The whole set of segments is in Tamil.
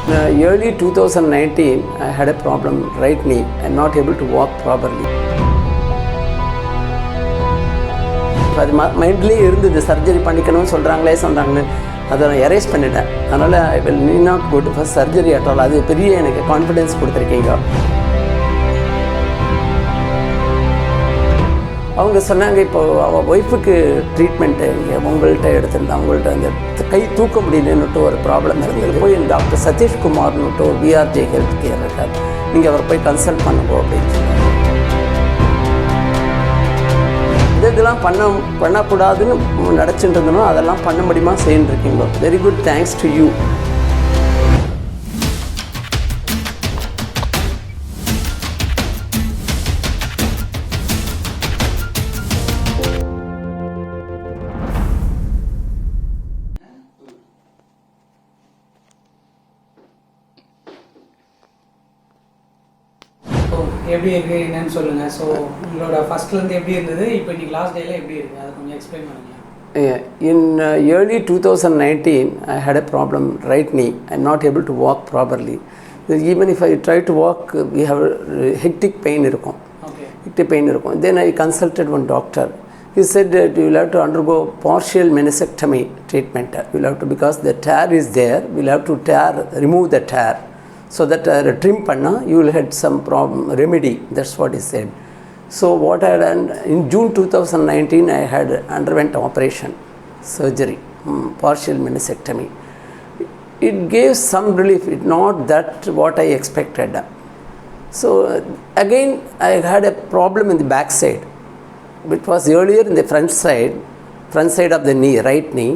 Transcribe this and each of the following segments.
Early 2019, I had a problem right knee and not able to walk properly. அது மைண்ட்லேயே இருந்தது, சர்ஜரி பண்ணிக்கணும்னு சொல்கிறாங்களே அதை நான் எரேஸ் பண்ணிட்டேன். அதனால் I will need not go to first surgery at all. அது பெரிய எனக்கு கான்ஃபிடென்ஸ் கொடுத்துருக்கீங்க. அவங்க சொன்னாங்க, இப்போது அவள் ஒய்ஃபுக்கு ட்ரீட்மெண்ட்டு இங்கே உங்கள்கிட்ட எடுத்துருந்தேன், அவங்கள்ட்ட அந்த கை தூக்க முடியலன்னுட்டு ஒரு ப்ராப்ளம் இருந்தது. போய் டாக்டர் சதீஷ்குமார்னுட்டு VRG Healthcare இருக்கார், நீங்கள் அவர் போய் கன்சல்ட் பண்ணுங்க அப்படின்னு சொன்னாங்க. இதெல்லாம் பண்ணக்கூடாதுன்னு நடச்சுட்டு இருந்தோம், அதெல்லாம் பண்ண முடியுமா செய்யின்னு இருக்கீங்க. Very good, thanks to you. எப்படி இருக்குது என்னன்னு சொல்லுங்கள். ஸோ உங்களோட ஃபஸ்ட்லேருந்து எப்படி இருந்தது, இப்போ இன்றைக்கி லாஸ்ட் டேயில் எப்படி இருக்குது, அதை கொஞ்சம் எக்ஸ்பிளைன் பண்ணுங்கள். In early 2019, I had a problem right knee. I'm not able to walk properly. Even if I try to walk, we have hectic pain இருக்கும். Hectic pain இருக்கும். Then I consulted one doctor. He said that you will have to undergo partial meniscectomy treatment. You will have to, because the tear is there, we will have to remove the tear. So that trim panna, you will have some problem, remedy. That's what he said. So what I had done, in June 2019, I had underwent operation, surgery, partial meniscectomy. It gave some relief, not that what I expected. So again, I had a problem in the back side. It was earlier in the front side of the knee, right knee.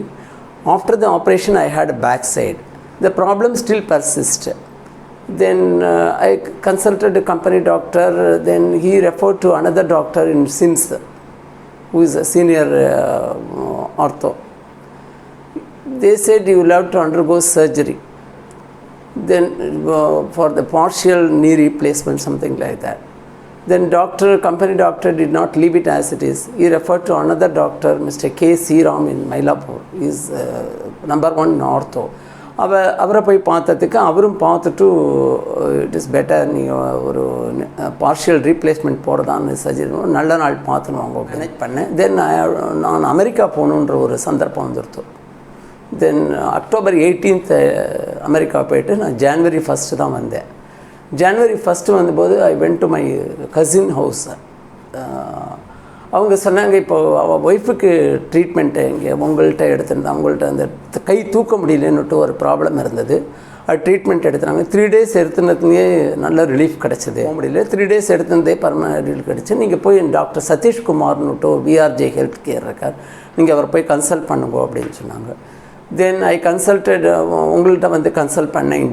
After the operation, I had a back side. The problem still persists. Then I consulted a company doctor. Then he referred to another doctor in SIMS, who is a senior ortho. They said you will have to undergo surgery. Then for the partial knee replacement, something like that. Then company doctor did not leave it as it is. He referred to another doctor, Mr. K. C. Ram in Mylapore. He is number 1 ortho. அவரை போய் பார்த்ததுக்கு அவரும் பார்த்துட்டு இட் இஸ் பெட்டர், நீங்கள் ஒரு பார்ஷியல் ரீப்ளேஸ்மெண்ட் போகிறதான்னு சஜெஸ்ட் நல்ல நாள் பார்த்துன்னு அவங்க மேனேஜ் பண்ணேன். தென் நான் அமெரிக்கா போகணுன்ற ஒரு சந்தர்ப்பம் வந்துடுத்து. தென் October 18th அமெரிக்கா போயிட்டு நான் January 1st தான் வந்தேன். January 1st வந்தபோது I went to my cousin house. அவங்க சொன்னாங்க, இப்போது அவள் ஒய்ஃபுக்கு ட்ரீட்மெண்ட்டு இங்கே உங்கள்கிட்ட எடுத்துருந்தேன், அவங்கள்ட்ட அந்த கை தூக்க முடியலன்னுட்டு ஒரு ப்ராப்ளம் இருந்தது. அது ட்ரீட்மெண்ட் எடுத்துனாங்க. 3 days எடுத்துனதுலேயே நல்ல ரிலீஃப் கிடச்சிது. போக முடியல, 3 days எடுத்துனதே பர்மனன்ட் ரிலீஃப் கிடச்சி. நீங்கள் போய் டாக்டர் சதீஷ்குமார்னுட்டு VRG Healthcare இருக்கார், நீங்கள் அவர் போய் கன்சல்ட் பண்ணுங்க அப்படின்னு சொன்னாங்க. தென் ஐ கன்சல்டட், உங்கள்கிட்ட வந்து கன்சல்ட் பண்ணேன்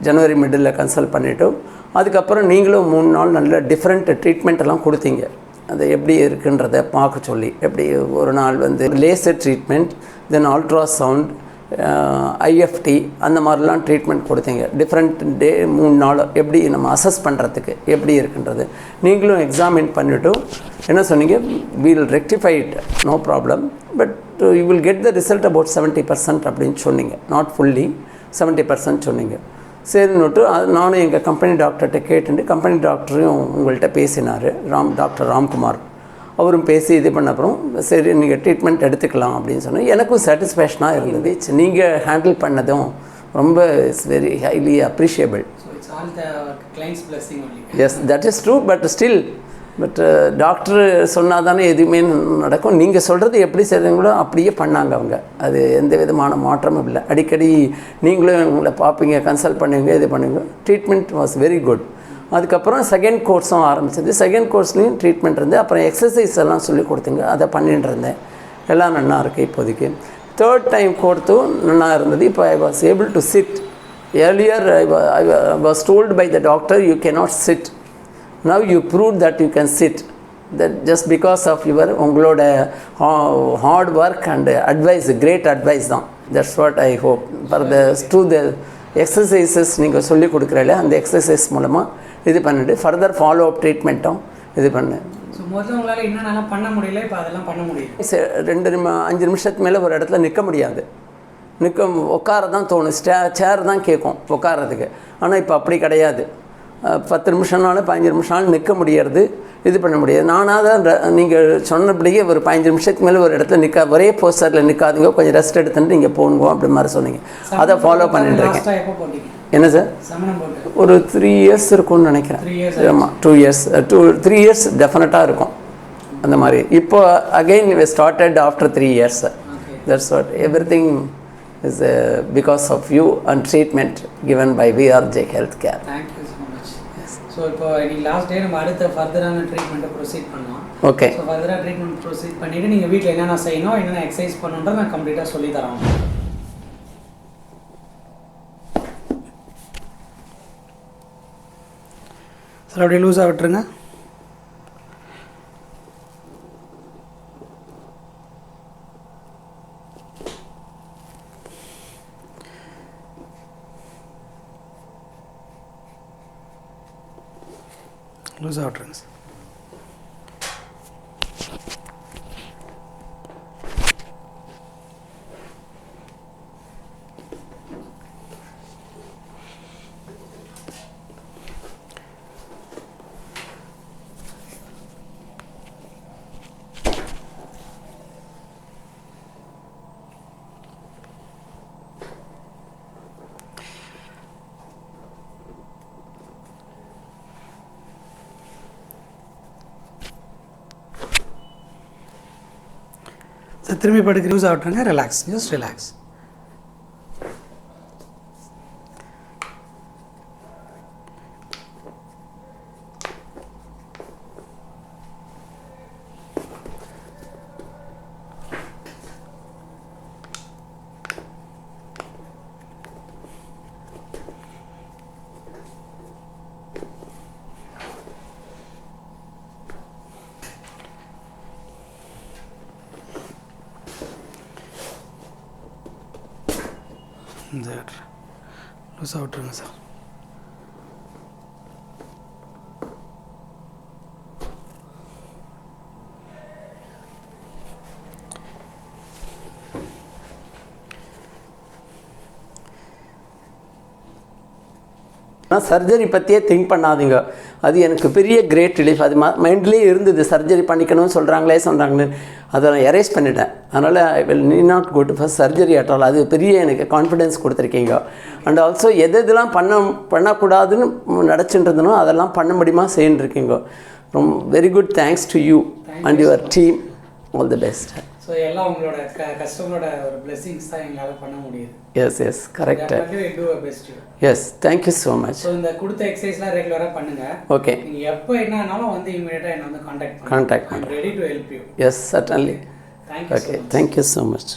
ஜனவரி மிடில் கன்சல்ட் பண்ணிவிட்டு, அதுக்கப்புறம் நீங்களும் 3 நாள் நல்ல டிஃப்ரெண்ட் ட்ரீட்மெண்ட் எல்லாம் கொடுத்தீங்க. அது எப்படி இருக்குன்றதை பார்க்க சொல்லி, எப்படி ஒரு நாள் வந்து லேசர் ட்ரீட்மெண்ட், தென் அல்ட்ராசவுண்ட், IFT அந்த மாதிரிலாம் ட்ரீட்மெண்ட் கொடுத்தீங்க. டிஃப்ரெண்ட் டே 3 நாள் எப்படி நம்ம அசஸ் பண்ணுறதுக்கு எப்படி இருக்குன்றது நீங்களும் எக்ஸாமின் பண்ணிவிட்டு என்ன சொன்னீங்க, we will rectify it, no problem, but you will get the result about 70% அப்படின்னு சொன்னீங்க. நாட் ஃபுல்லி 70% சொன்னீங்க. சரின்னுட்டு நானும் எங்கள் கம்பெனி டாக்டர்கிட்ட கேட்டுட்டு, கம்பெனி டாக்டரையும் உங்கள்கிட்ட பேசினார், டாக்டர் ராம்குமார். அவரும் பேசி இது பண்ண அப்புறம் சரி நீங்கள் ட்ரீட்மெண்ட் எடுத்துக்கலாம் அப்படின்னு சொன்னேன். எனக்கும் சாட்டிஸ்ஃபேக்ஷனாக இருந்தது. நீங்கள் ஹேண்டில் பண்ணதும் ரொம்ப it's very highly appreciable. Yes, that is true. But doctor சொன்னால் தானே எதுவுமே நடக்கும். நீங்கள் சொல்கிறது எப்படி செய்கிறீங்களோ அப்படியே பண்ணாங்க அவங்க. அது எந்த விதமான மாற்றமும் இல்லை. அடிக்கடி நீங்களும் உங்களை பார்ப்பீங்க, கன்சல்ட் பண்ணுவீங்க, இது பண்ணுவீங்க. Treatment was very good. அதுக்கப்புறம் செகண்ட் கோர்ஸும் ஆரம்பிச்சது. செகண்ட் கோர்ஸ்லேயும் ட்ரீட்மெண்ட் இருந்து அப்புறம் எக்ஸசைஸ் எல்லாம் சொல்லி கொடுத்தீங்க, அதை பண்ணிட்டு இருந்தேன். எல்லாம் நல்லா இருக்குது இப்போதைக்கு. தேர்ட் டைம் கொடுத்தும் நல்லா இருந்தது. இப்போ I was able to sit. Earlier I was told by the doctor you cannot sit. Now you proved that you can sit. That just because of your உங்களோட hard work and advice, great advice தான். That's what I hope. For the exercises நீங்கள் சொல்லி கொடுக்குறீங்களே, அந்த எக்ஸசைஸ் மூலமாக இது பண்ணிட்டு ஃபர்தர் ஃபாலோ அப் ட்ரீட்மெண்ட்டும் இது பண்ணேன். முதல்ல உங்களால் என்னென்னலாம் பண்ண முடியல, இப்போ அதெல்லாம் பண்ண முடியும். 5 நிமிஷத்துக்கு மேலே ஒரு இடத்துல நிற்க முடியாது. உட்கார தான் தோணும், சேர் தான் கேட்கும் உட்காரதுக்கு. ஆனால் இப்போ அப்படி கிடையாது. 10 நிமிஷம்னாலும் 15 நிமிஷம்னாலும் நிற்க முடியறது, இது பண்ண முடியாது. நானாக தான் நீங்கள் சொன்னபடியே ஒரு 15 நிமிஷத்துக்கு மேலே ஒரு இடத்துல ஒரே போஸ்டரில் நிற்காதுங்க, கொஞ்சம் ரெஸ்ட் எடுத்துட்டு நீங்கள் போங்க அப்படி மாதிரி சொன்னீங்க. அதை ஃபாலோ பண்ணிட்டு இருக்கேன். என்ன சார்? ஒரு 3 இயர்ஸ் இருக்கும்னு நினைக்கிறேன். ஆமாம், 2 இயர்ஸ் 3 இயர்ஸ் டெஃபினட்டாக இருக்கும் அந்த மாதிரி. இப்போ again we started after 3 years. That's what everything is because of you and treatment given by VRG Healthcare. Thank you so much. Yes. So இப்போ நீங்க லாஸ்ட் டே நம்ம அடுத்த ஃபர்தரான ட்ரீட்மெண்ட்டை ப்ரொசீட் பண்ணலாம். ஓகே. ஸோ ஃபர்தராக ட்ரீட்மெண்ட் ப்ரொசீட் பண்ணிவிட்டு நீங்கள் வீட்டில் என்னென்ன செய்யணும், என்னென்ன எக்ஸசைஸ் பண்ணணுன்றதை நான் கம்ப்ளீட்டாக சொல்லி தரோம். சார் அப்படியே லூஸாக விட்டுருங்க. லூஸாக விட்டுருங்க சார். திரும்பி படுக்க யூஸ் ஆகட்டுருங்க. Relax, just relax. சார் லூஸாக விட்டுருங்க சார். சர்ஜரி பற்றியே திங்க் பண்ணாதீங்க. அது எனக்கு பெரிய கிரேட் ரிலீஃப். அது மைண்ட்லேயே இருந்தது, சர்ஜரி பண்ணிக்கணும்னு சொல்கிறாங்களேன்னு அதை நான் எரேஸ் பண்ணிட்டேன். அதனால் I will need not go to first surgery at all. அது பெரிய எனக்கு கான்ஃபிடென்ஸ் கொடுத்துருக்கீங்க. அண்ட் ஆல்சோ எதெல்லாம் பண்ணக்கூடாதுன்னு நினச்சிட்டு அதெல்லாம் பண்ண முடியுமா செய்யின்னு இருக்கீங்க. ரொம்ப very good. Thanks to you and your team. All the best. So எல்லாம் உங்களோட கஸ்டமரோட ஒரு பிளெஸிங்ஸ் தான் எங்களால் பண்ண முடியுது. Yes correct. Do best. Yes, thank you so much. So இந்த கொடுத்த எக்ஸசைஸ்லாம் ரெகுலராக பண்ணுங்கள். ஓகே. நீங்கள் எப்போ என்னன்னாலும் வந்து இமீடியட்டாக என்ன வந்து கான்டாக்ட் பண்ணுங்கள். Ready to help you. Yes, certainly. Thank you. Okay, thank you so much.